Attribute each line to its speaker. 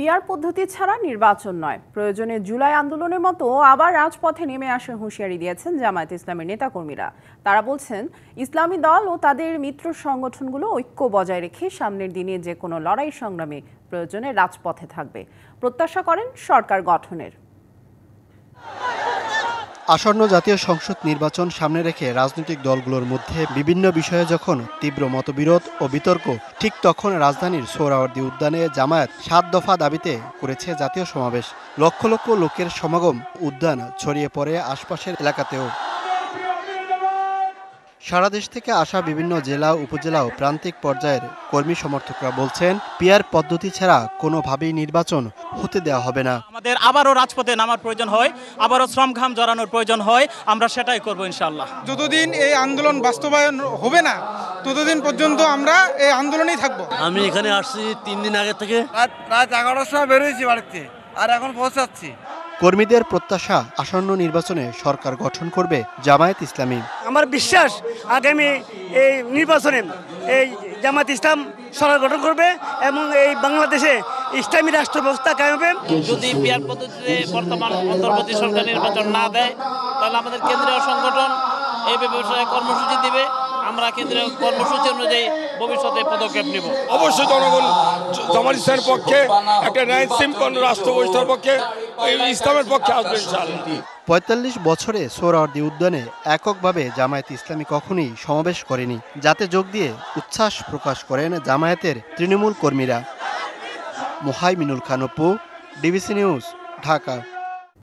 Speaker 1: PR পদ্ধতি ছাড়া নির্বাচন নয়, প্রয়োজনে জুলাই আন্দোলনের মতো আবার রাজপথে নেমে আসার হুঁশিয়ারি দিয়েছেন জামায়াত ইসলামের নেতাকর্মীরা। তারা বলছেন, ইসলামী দল ও তাদের মিত্র সংগঠনগুলো ঐক্য বজায় রেখে সামনের দিনে যে কোনো লড়াই সংগ্রামে প্রয়োজনে রাজপথে থাকবে। প্রত্যাশা করেন সরকার গঠনের।
Speaker 2: আসন্ন জাতীয় সংসদ নির্বাচন সামনে রেখে রাজনৈতিক দলগুলোর মধ্যে বিভিন্ন বিষয়ে যখন তীব্র মতবিরোধ ও বিতর্ক, ঠিক তখন রাজধানীর সোহরাওয়ার্দী উদ্যানে জামায়াত ৭ দফা দাবিতে করেছে জাতীয় সমাবেশ। লক্ষ লক্ষ লোকের সমাগম, উদ্যান ছড়িয়ে পড়ে আশপাশের এলাকাতেও। সারা দেশ থেকে আসা বিভিন্ন জেলা, উপজেলা ও প্রান্তিক পর্যায়ের কর্মী সমর্থকরা বলছেন, পিআর পদ্ধতি ছাড়া কোনোভাবেই নির্বাচন হতে দেওয়া হবে না।
Speaker 3: আমাদের আবারও রাজপথে নামার প্রয়োজন হয়, আবারও শ্রমঘাম জড়ানোর প্রয়োজন হয়, আমরা সেটাই করব ইনশাআল্লাহ।
Speaker 4: যতদিন এই আন্দোলন বাস্তবায়ন হবে না, ততদিন পর্যন্ত আমরা এই আন্দোলনেই থাকবো।
Speaker 5: আমি এখানে আসছি ৩ দিন আগে থেকে,
Speaker 6: রাত 11টার সময় বেরোয়েছি বাড়িতে, আর এখন পৌঁছাচ্ছি।
Speaker 2: কর্মীদের প্রত্যাশা, আসন্ন নির্বাচনে সরকার গঠন করবে জামায়াত ইসলামী।
Speaker 7: আমার বিশ্বাস, আগামী এই নির্বাচনে এই জামায়াত ইসলাম সরকার গঠন করবে এবং এই বাংলাদেশে ইসলামী রাষ্ট্র ব্যবস্থা কায়েম হবে।
Speaker 8: যদি পিআর পদ্ধতিতে বর্তমান অন্তর্বর্তী সরকার নির্বাচন না দেয়, তাহলে আমাদের কেন্দ্রীয় সংগঠন এই বিষয়ে কর্মসূচি দিবে। আমরা কেন্দ্রীয় কর্মসূচি অনুযায়ী ভবিষ্যতে পদক্ষেপ নেব।
Speaker 9: অবশ্যই জনগণ জামায়াত ইসলামের পক্ষে, একটা ন্যায় শৃঙ্খল রাষ্ট্র ব্যবস্থার পক্ষে, ইসলামের পক্ষে আসবে ইনশাআল্লাহ।
Speaker 2: ৪৫ বছরে সোহরাওয়ার্দী উদ্যানে এককভাবে জামায়াত ইসলামী কখনোই সমাবেশ করেনি, যাতে যোগ দিয়ে উচ্ছ্বাস প্রকাশ করেন জামায়াতের তৃণমূল কর্মীরা। Muhaiminul Khan Apu, DBC news, Dhaka.